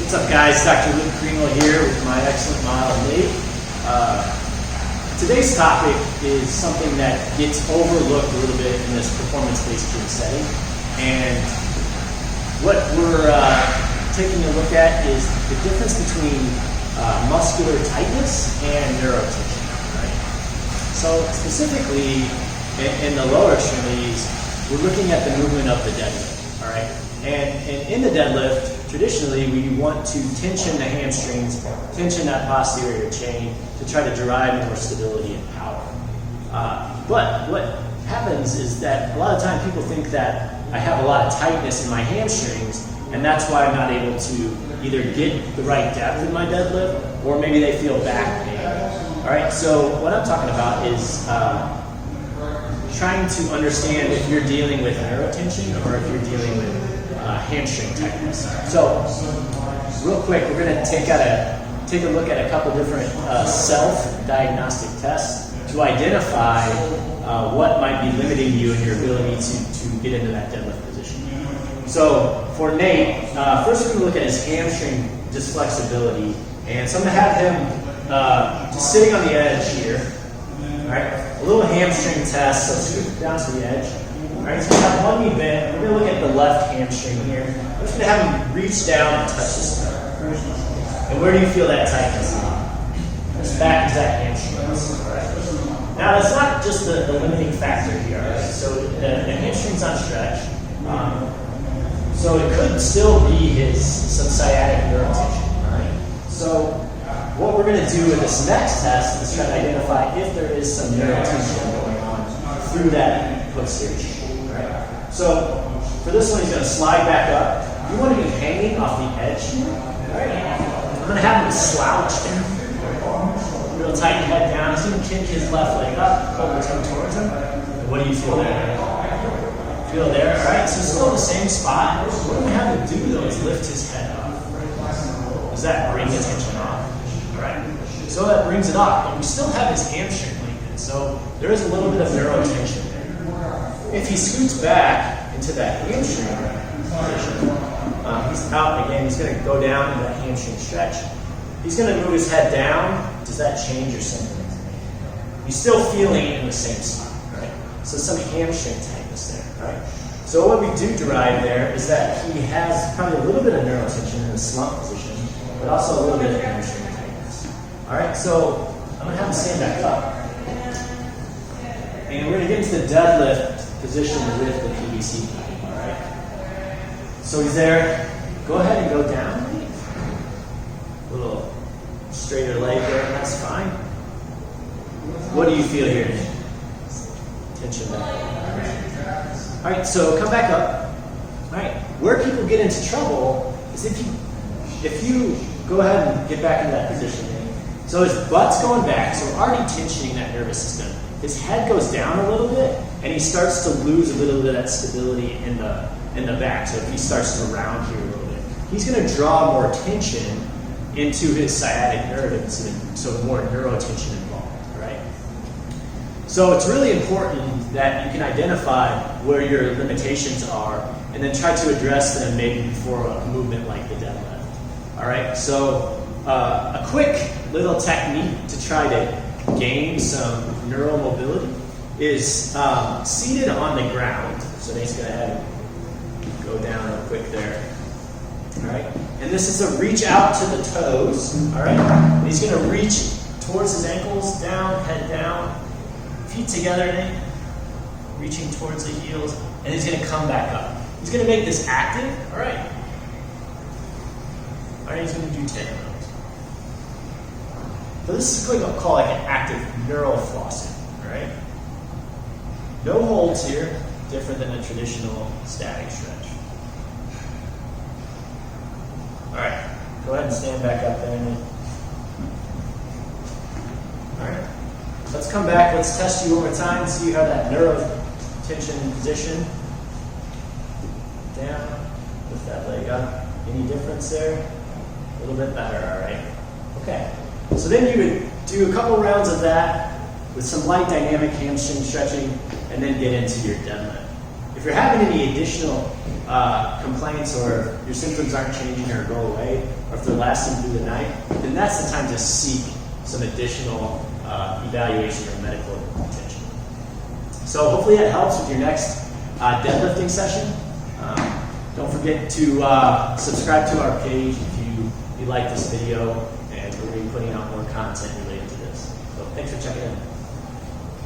What's up, guys? Dr. Luke Greenwell here with my excellent model, Nate. Today's topic is something that gets overlooked a little bit in this performance-based gym setting. And what we're taking a look at is the difference between muscular tightness and neurotension. Right? So specifically, in the lower extremities, we're looking at the movement of the deadlift. All right? And in the deadlift, traditionally, we want to tension the hamstrings, tension that posterior chain to try to derive more stability and power. But what happens is that a lot of times people think that I have a lot of tightness in my hamstrings, and that's why I'm not able to either get the right depth in my deadlift, or maybe they feel back pain. All right, so what I'm talking about is trying to understand if you're dealing with neurotension or if you're dealing with hamstring tightness. So, real quick, we're going to take a look at a couple different self-diagnostic tests to identify what might be limiting you in your ability to get into that deadlift position. So, for Nate, first we're going to look at his hamstring dysflexibility, and so I'm going to have him just sitting on the edge here. All right, a little hamstring test. So scoot down to the edge. All right, so we have one knee bent. We're going to look at the left hamstring here. I'm just going to have him reach down and touch this nerve. And where do you feel that tightness? Just back into that hamstring. All right. Now, that's not just the limiting factor here. All right? So the hamstring's on stretch. So it could still be some sciatic nerve tension. All right. So what we're going to do in this next test is try to identify if there is some neurotension going on through that posterior chain. Right. So for this one, he's going to slide back up. You want to be hanging off the edge here. Right. I'm going to have him slouch down. Real tight head down. He's going to kick his left leg up, pull the toe towards him. And what do you feel there? Feel there? All right. So still the same spot. What we have to do though is lift his head up. Does that bring the tension off? All right. So that brings it off, but we still have his hamstring lengthened. So there is a little bit of neurotension there. If he scoots back into that hamstring position, he's out again. He's going to go down into that hamstring stretch. He's going to move his head down. Does that change your symptoms? He's still feeling it in the same spot, right? So some hamstring tightness there, right? So what we do derive there is that he has probably a little bit of neurotension in the slump position, but also a little bit of hamstring tightness. All right, so I'm going to have him stand back up. And we're going to get into the deadlift position with the PVC pipe, all right? So he's there. Go ahead and go down. A little straighter leg there, that's fine. What do you feel here? Tension back. All right, so come back up. All right, where people get into trouble is if you go ahead and get back into that position. So his butt's going back, so we're already tensioning that nervous system. His head goes down a little bit, and he starts to lose a little bit of that stability in the back. So if he starts to round here a little bit, he's going to draw more tension into his sciatic nerve, and so more neurotension involved, right? So it's really important that you can identify where your limitations are, and then try to address them maybe before a movement like the deadlift. All right. So a quick little technique to try to gain some neural mobility is seated on the ground. So Nate's going to have him go down real quick there. All right. And this is a reach out to the toes. All right. And he's going to reach towards his ankles, down, head down, feet together, Nate. Reaching towards the heels, and he's going to come back up. He's going to make this active. All right. All right. He's going to do 10 of those. So this is what I'll call like an active neural flossing, all right? No holds here, different than a traditional static stretch. All right, go ahead and stand back up there. All right, let's come back. Let's test you over time and see how that neurotension position. Down, lift that leg up. Any difference there? A little bit better, all right? Okay. So then you would do a couple rounds of that with some light dynamic hamstring stretching, and then get into your deadlift. If you're having any additional complaints, or your symptoms aren't changing or go away, or if they're lasting through the night, then that's the time to seek some additional evaluation or medical attention. So hopefully that helps with your next deadlifting session. Don't forget to subscribe to our page if you like this video, and we're going to be putting out more content related to this. So thanks for checking in.